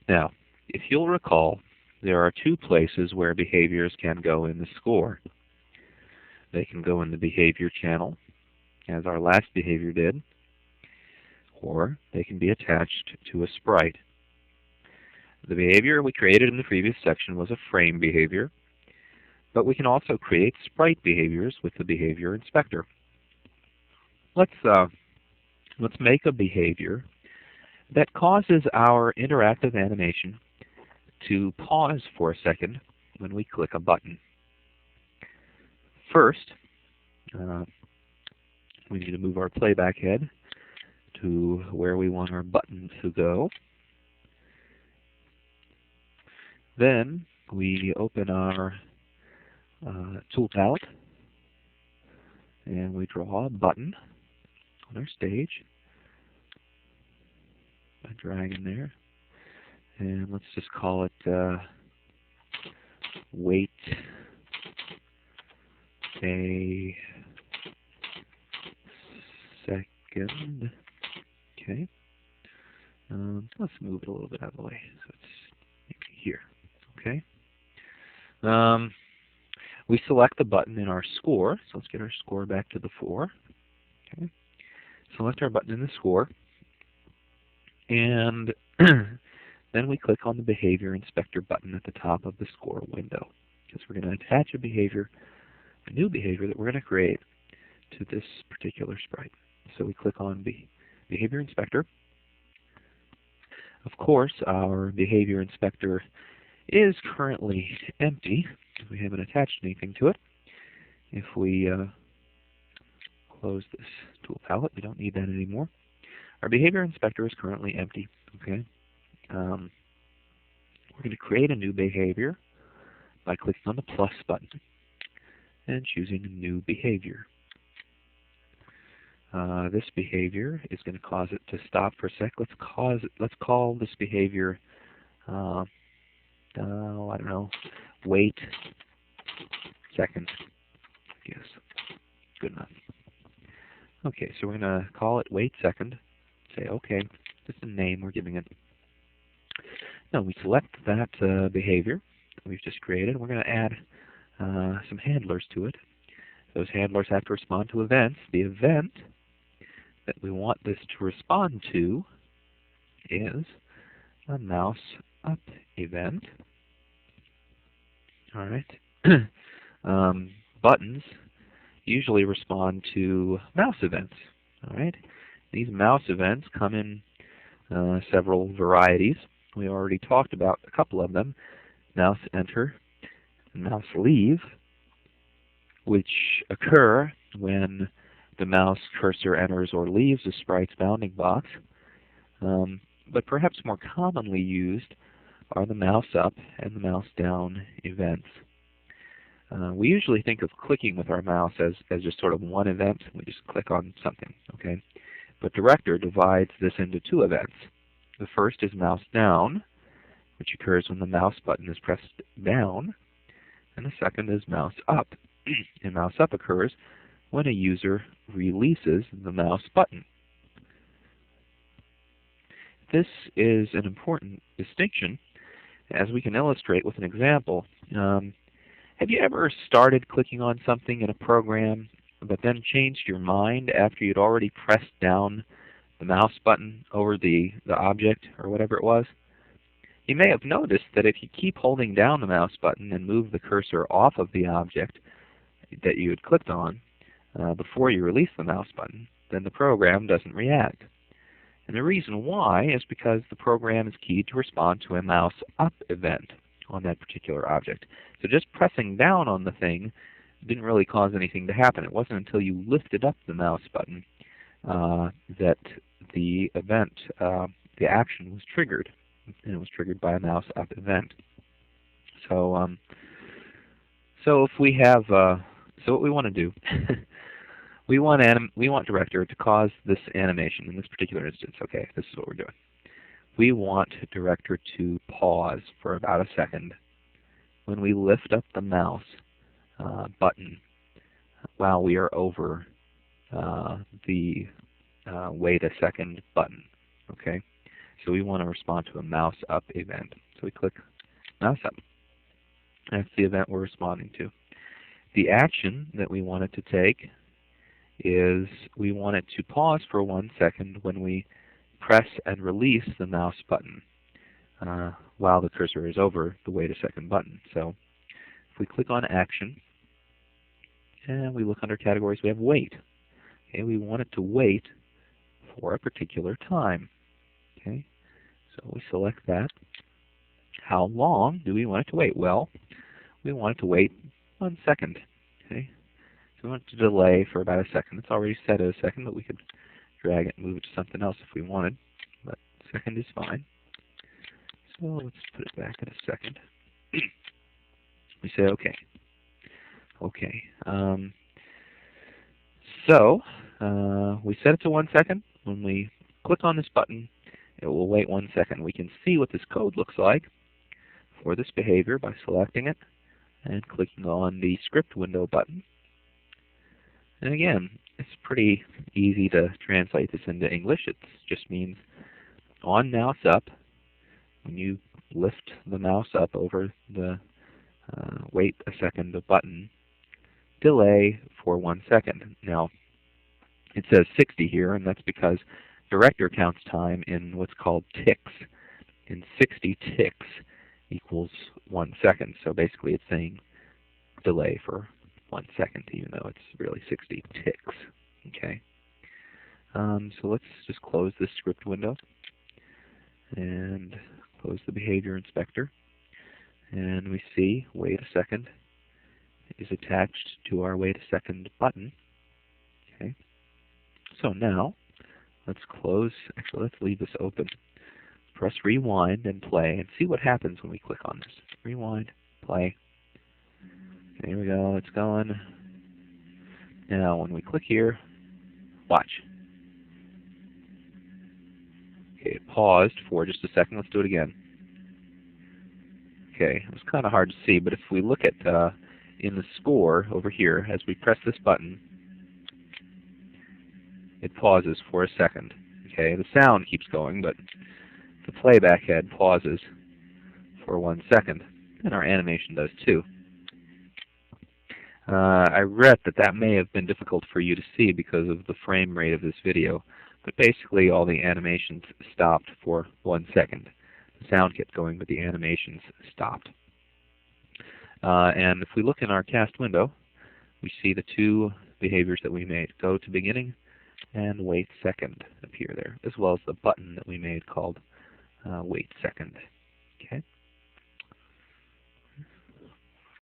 Now, if you'll recall, there are two places where behaviors can go in the score. They can go in the behavior channel, as our last behavior did, or they can be attached to a sprite. The behavior we created in the previous section was a frame behavior, but we can also create sprite behaviors with the behavior inspector. Let's make a behavior that causes our interactive animation to pause for a second when we click a button. First, we need to move our playback head to where we want our button to go. Then we open our tool palette and we draw a button on our stage. I drag in there, and let's just call it wait a second. Okay. Let's move it a little bit out of the way so it's here. Okay. We select the button in our score, so let's get our score back to the 4. Okay. Select our button in the score, and then we click on the Behavior Inspector button at the top of the score window, because we're going to attach a behavior, a new behavior that we're going to create to this particular sprite. So we click on Behavior Inspector. Of course, our Behavior Inspector is currently empty. We haven't attached anything to it. If we close this tool palette, we don't need that anymore. Our Behavior Inspector is currently empty. Okay. We're going to create a new behavior by clicking on the plus button and choosing a new behavior. This behavior is going to cause it to stop for a sec. Let's call this behavior, I don't know, wait second. Yes, good enough. Okay, so we're going to call it wait second. Say okay, just a name we're giving it. Now we select that behavior that we've just created. We're going to add some handlers to it. Those handlers have to respond to events. The event that we want this to respond to is a mouse up event. All right. Buttons usually respond to mouse events. All right. These mouse events come in several varieties. We already talked about a couple of them: mouse enter and mouse leave, which occur when the mouse cursor enters or leaves the sprite's bounding box. But perhaps more commonly used are the mouse up and the mouse down events. We usually think of clicking with our mouse as just sort of one event. We just click on something, okay? But Director divides this into two events. The first is mouse down, which occurs when the mouse button is pressed down, and the second is mouse up. And mouse up occurs when a user releases the mouse button. This is an important distinction, as we can illustrate with an example. Have you ever started clicking on something in a program, but then changed your mind after you'd already pressed down the mouse button over the object or whatever it was? You may have noticed that if you keep holding down the mouse button and move the cursor off of the object that you had clicked on before you release the mouse button, then the program doesn't react. And the reason why is because the program is keyed to respond to a mouse up event on that particular object. So just pressing down on the thing didn't really cause anything to happen. It wasn't until you lifted up the mouse button that the event, the action was triggered, and it was triggered by a mouse up event. So, so if we have, so what we want to do, we want Director to cause this animation in this particular instance. Okay, this is what we're doing. We want Director to pause for about a second when we lift up the mouse button while we are over the wait a second button. Okay, So we want to respond to a mouse up event. So we click mouse up. That's the event we're responding to. The action that we want it to take is we want it to pause for 1 second when we press and release the mouse button while the cursor is over the wait a second button. So if we click on action and we look under categories, we have wait. Okay, we want it to wait for a particular time. Okay, so we select that. How long do we want it to wait? Well, we want it to wait 1 second. Okay, so we want it to delay for about a second. It's already set at a second, but we could drag it and move it to something else if we wanted. But second is fine. So let's put it back at a second. We say OK. OK. We set it to 1 second. When we click on this button, it will wait 1 second. We can see what this code looks like for this behavior by selecting it and clicking on the script window button. And again, it's pretty easy to translate this into English. It just means on mouse up, when you lift the mouse up over the wait a second button, delay for 1 second. Now, it says 60 here, and that's because Director counts time in what's called ticks. And 60 ticks equals 1 second. So basically it's saying delay for 1 second, even though it's really 60 ticks. Okay. So let's just close this script window and close the behavior inspector. And we see wait a second is attached to our wait a second button. Okay. So now let's let's leave this open. Press rewind and play and see what happens when we click on this. Rewind, play. There we go, it's going. Now when we click here, watch. Okay, it paused for just a second. Let's do it again. Okay, it was kind of hard to see, but if we look at in the score over here, as we press this button, it pauses for a second. Okay, the sound keeps going, but the playback head pauses for 1 second, and our animation does too. I regret that may have been difficult for you to see because of the frame rate of this video, but basically all the animations stopped for 1 second. The sound kept going, but the animations stopped. And if we look in our cast window, we see the two behaviors that we made, go to beginning and wait second, appear there, as well as the button that we made called wait second. Okay.